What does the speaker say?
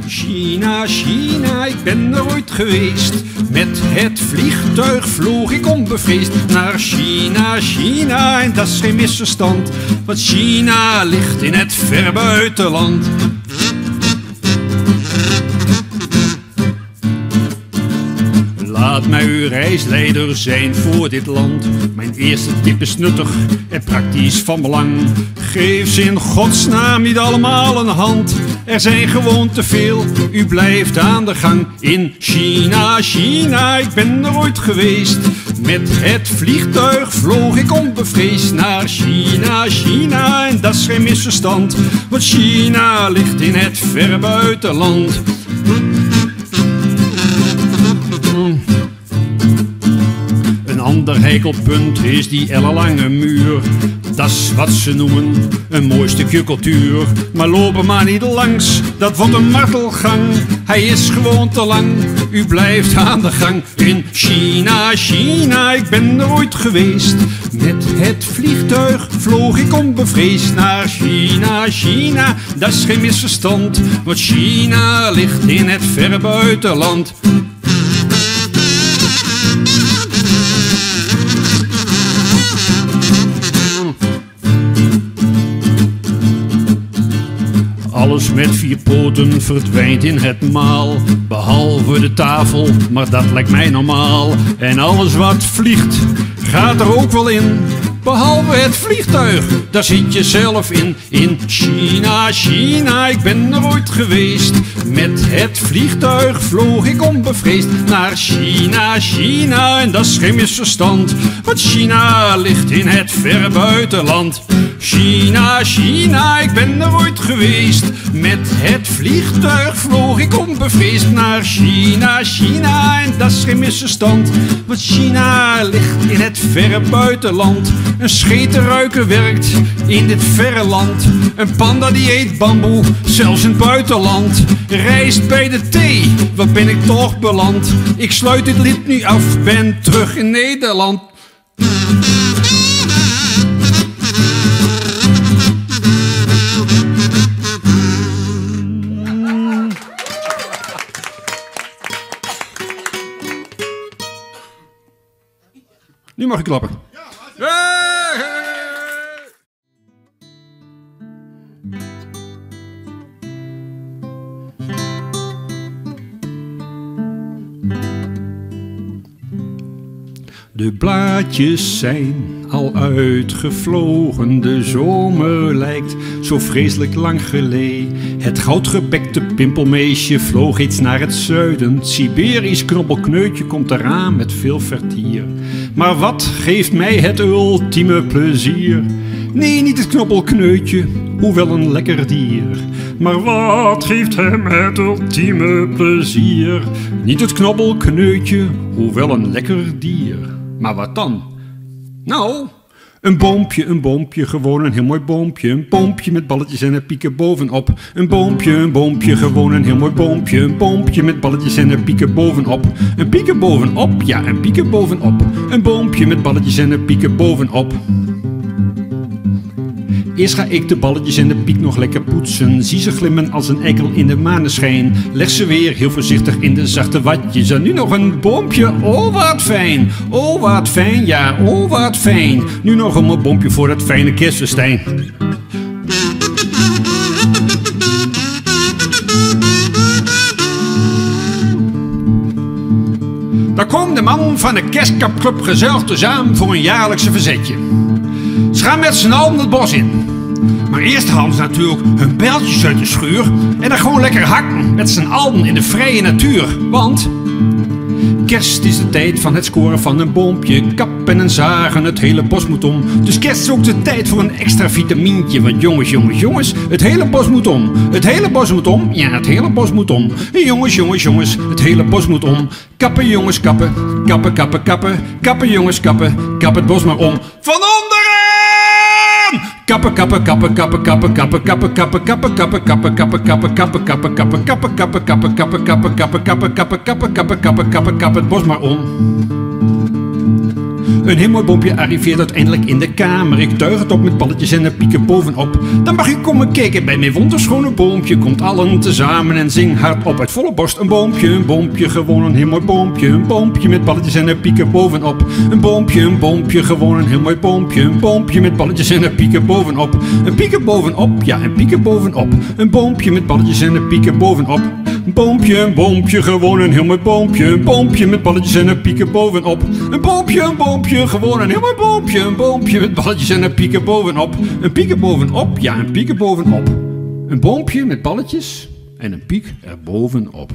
China, China, ik ben er ooit geweest. Met het vliegtuig vloog ik onbevreesd naar China, China. En dat is geen misverstand, want China ligt in het verre buitenland. Laat mij uw reisleider zijn voor dit land. Mijn eerste tip is nuttig en praktisch van belang. Geef ze in godsnaam niet allemaal een hand. Er zijn gewoon te veel, u blijft aan de gang. In China, China, ik ben er ooit geweest. Met het vliegtuig vloog ik onbevreesd naar China, China. En dat is geen misverstand, want China ligt in het verre buitenland. Een ander heikelpunt is die ellenlange muur. Dat is wat ze noemen een mooi stukje cultuur. Maar loop er maar niet langs, dat wordt een martelgang. Hij is gewoon te lang, u blijft aan de gang. In China, China, ik ben er ooit geweest. Met het vliegtuig vloog ik onbevreesd naar China, China. Dat is geen misverstand, want China ligt in het verre buitenland. Alles met 4 poten verdwijnt in het maal. Behalve de tafel, maar dat lijkt mij normaal. En alles wat vliegt, gaat er ook wel in. Behalve het vliegtuig, daar zit je zelf in. In China, China, ik ben er ooit geweest. Met het vliegtuig vloog ik onbevreesd naar China, China. En dat is geen misverstand, want China ligt in het verre buitenland. China, China, ik ben er ooit geweest. Met het vliegtuig vloog ik onbevreesd naar China, China. En dat is geen misverstand, want China ligt in het verre buitenland. Een schetenruiker werkt in dit verre land. Een panda die eet bamboe, zelfs in het buitenland. Rijst bij de thee, waar ben ik toch beland? Ik sluit dit lied nu af, ben terug in Nederland. Nu mag ik klappen. De blaadjes zijn al uitgevlogen, de zomer lijkt zo vreselijk lang geleden. Het goudgebekte pimpelmeisje vloog iets naar het zuiden. Het Siberisch knobbelkneutje komt eraan met veel vertier. Maar wat geeft mij het ultieme plezier? Nee, niet het knobbelkneutje, hoewel een lekker dier. Maar wat geeft hem het ultieme plezier? Niet het knobbelkneutje, hoewel een lekker dier. Maar wat dan? Nou, een boompje, gewoon een heel mooi boompje. Een boompje met balletjes en een pieken bovenop. Een boompje, gewoon een heel mooi boompje. Een boompje met balletjes en een pieken bovenop. Een pieken bovenop, ja, een pieken bovenop. Een boompje met balletjes en een pieken bovenop. Eerst ga ik de balletjes en de piek nog lekker poetsen. Zie ze glimmen als een eikel in de maneschijn. Leg ze weer heel voorzichtig in de zachte watjes. En nu nog een boompje, oh wat fijn. Oh wat fijn, ja, oh wat fijn. Nu nog een mooi boompje voor dat fijne kerstfestijn. Daar komt de man van de Kerstkapclub gezellig tezamen voor een jaarlijkse verzetje. Ze gaan met z'n allen het bos in. Maar eerst halen ze natuurlijk hun pijltjes uit de schuur en dan gewoon lekker hakken met z'n allen in de vrije natuur. Want kerst is de tijd van het scoren van een boompje. Kappen en zagen, het hele bos moet om. Dus kerst is ook de tijd voor een extra vitamintje. Want jongens, het hele bos moet om. Het hele bos moet om, ja, het hele bos moet om. Jongens, het hele bos moet om. Kappen jongens, kappen. Kappen jongens, kappen. Kap het bos maar om. Van onderen! Kappen. Kap het bos maar om. Een heel mooi boompje arriveert uiteindelijk in de kamer. Ik tuig het op met balletjes en pieken bovenop. Dan mag u komen kijken bij mijn wonderschone boompje. Komt allen tezamen en zing hardop uit volle borst. Een boompje, gewoon een heel mooi boompje. Een boompje met balletjes en pieken bovenop. Een boompje, gewoon een heel mooi boompje. Een boompje met balletjes en pieken bovenop. Een pieken bovenop, ja, een pieken bovenop. Een boompje met balletjes en pieken bovenop. Een boompje, gewoon een heel mooi boompje. Een boompje met balletjes en pieken bovenop. Een boompje, gewoon een heel mooi boompje. Een boompje met balletjes en pieken bovenop. Een pieken bovenop, ja, een pieken bovenop. Een boompje met balletjes en een piek er bovenop.